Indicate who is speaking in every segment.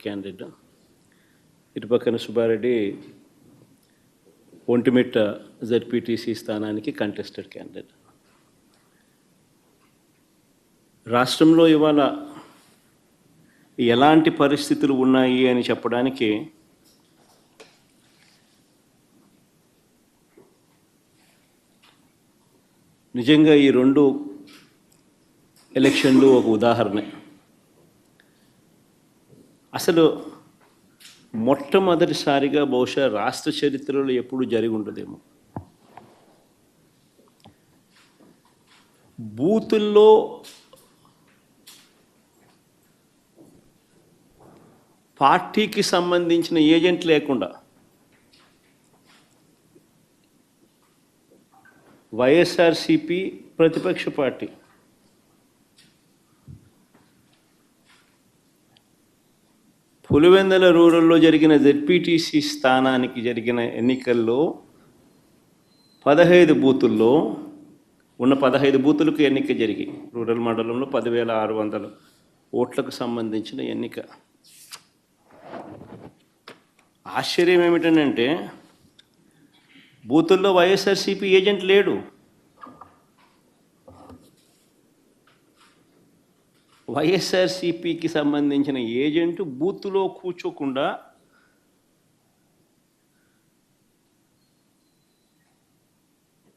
Speaker 1: Candidate ఇటుపక్కన Subbareddy Vontimitta ZPTC స్థానానికి contested candidate. రాష్ట్రంలో ఇవాళ ఎలాంటి పరిస్థితులు ఉన్నాయి అని చెప్పడానికి నిజంగా ఈ రెండు ఎలక్షన్లు ఒక ఉదాహరణ. అసలు మొట్టమొదటిసారిగా బహుశా రాష్ట్ర చరిత్రలో ఎప్పుడు జరిగి ఉండదేమో బూతుల్లో పార్టీకి సంబంధించిన ఏజెంట్ లేకుండా వైఎస్ఆర్సీపీ ప్రతిపక్ష పార్టీ పులివెందుల రూరల్లో జరిగిన జెడ్పీటీసీ స్థానానికి జరిగిన ఎన్నికల్లో 15 బూతుల్లో ఉన్న 15 బూతులకు ఎన్నిక జరిగి రూరల్ మండలంలో 10,600 ఓట్లకు సంబంధించిన ఎన్నిక. ఆశ్చర్యం ఏమిటంటే బూతుల్లో వైఎస్ఆర్సీపీ ఏజెంట్ లేడు. వైఎస్ఆర్సీపీకి సంబంధించిన ఏజెంట్ బూత్లో కూర్చోకుండా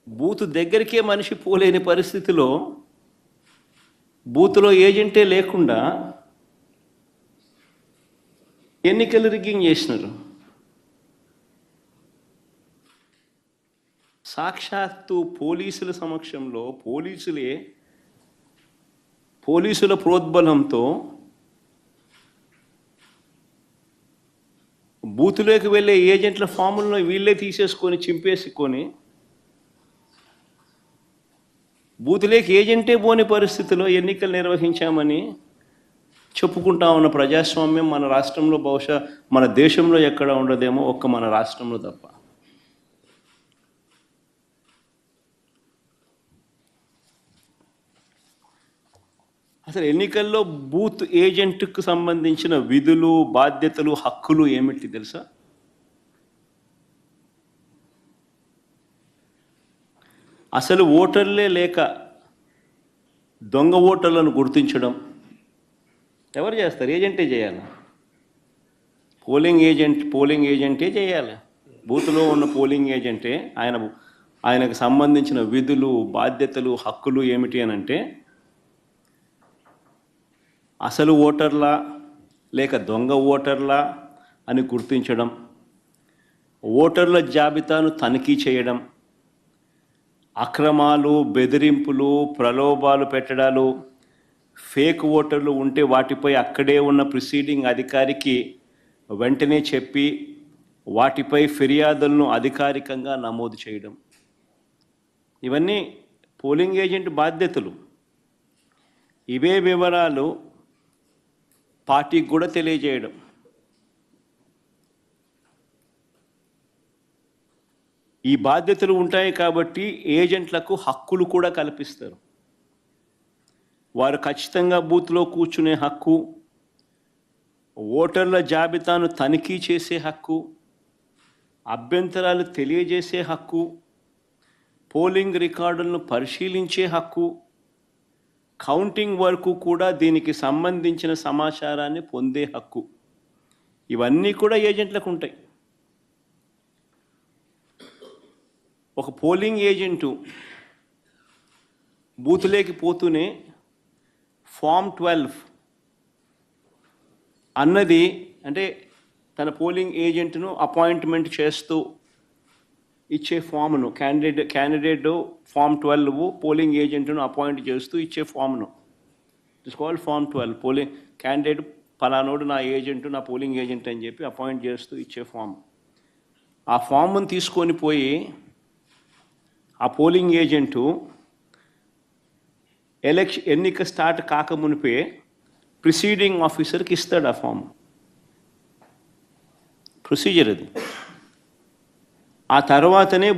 Speaker 1: బూత్ దగ్గరికే మనిషి పోలేని పరిస్థితిలో బూత్లో ఏజెంటే లేకుండా ఎన్నికలు రిగ్గింగ్ చేసినారు. సాక్షాత్తు పోలీసుల సమక్షంలో పోలీసుల ప్రోద్బలంతో బూతులోకి వెళ్ళే ఏజెంట్ల ఫాములను వీళ్ళే తీసేసుకొని చింపేసుకొని బూతులోకి ఏజెంటే పోని పరిస్థితిలో ఎన్నికలు నిర్వహించామని చెప్పుకుంటా ఉన్న ప్రజాస్వామ్యం మన రాష్ట్రంలో బహుశా మన దేశంలో ఎక్కడ ఉండదేమో ఒక్క మన రాష్ట్రంలో తప్ప. అసలు ఎన్నికల్లో బూత్ ఏజెంట్కు సంబంధించిన విధులు, బాధ్యతలు, హక్కులు ఏమిటి తెలుసా? అసలు ఓటర్లే లేక దొంగ ఓటర్లను గుర్తించడం ఎవరు చేస్తారు? ఏజెంటే చేయాలి. పోలింగ్ ఏజెంటే చేయాలి. బూత్లో ఉన్న పోలింగ్ ఏజెంటే ఆయనకు సంబంధించిన విధులు, బాధ్యతలు, హక్కులు ఏమిటి అని అంటే అసలు ఓటర్లా లేక దొంగ ఓటర్లా అని గుర్తించడం, ఓటర్ల జాబితాను తనిఖీ చేయడం, అక్రమాలు, బెదిరింపులు, ప్రలోభాలు పెట్టడాలు, ఫేక్ ఓటర్లు ఉంటే వాటిపై అక్కడే ఉన్న ప్రిసీడింగ్ అధికారికి వెంటనే చెప్పి వాటిపై ఫిర్యాదులను అధికారికంగా నమోదు చేయడం, ఇవన్నీ పోలింగ్ ఏజెంట్ బాధ్యతలు. ఇవే వివరాలు పార్టీకి కూడా తెలియజేయడం. ఈ బాధ్యతలు ఉంటాయి కాబట్టి ఏజెంట్లకు హక్కులు కూడా కల్పిస్తారు. వారు ఖచ్చితంగా బూత్లో కూర్చునే హక్కు, ఓటర్ల జాబితాను తనిఖీ చేసే హక్కు, అభ్యంతరాలు తెలియజేసే హక్కు, పోలింగ్ రికార్డులను పరిశీలించే హక్కు, కౌంటింగ్ వరకు కూడా దీనికి సంబంధించిన సమాచారాన్ని పొందే హక్కు, ఇవన్నీ కూడా ఏజెంట్లకు ఉంటాయి. ఒక పోలింగ్ ఏజెంటు బూత్లోకి పోతూనే ఫామ్ 12 అన్నది అంటే తన పోలింగ్ ఏజెంట్ను అపాయింట్మెంట్ చేస్తూ ఇచ్చే ఫామ్ను క్యాండిడేట్ ఫామ్ 12 పోలింగ్ ఏజెంట్ను అపాయింట్ చేస్తూ ఇచ్చే ఫామ్ను it's called form 12. Polling candidate పలానోడు నా ఏజెంట్, నా పోలింగ్ ఏజెంట్ అని చెప్పి అపాయింట్ చేస్తూ ఇచ్చే ఫామ్. ఆ ఫామ్ను తీసుకొని పోయి ఆ పోలింగ్ ఏజెంటు ఎన్నిక స్టార్ట్ కాకమునిపే ప్రిసీడింగ్ ఆఫీసర్కి ఇస్తాడు ఆ ఫామ్. ప్రొసీజర్ అది. ఆ తర్వాతనే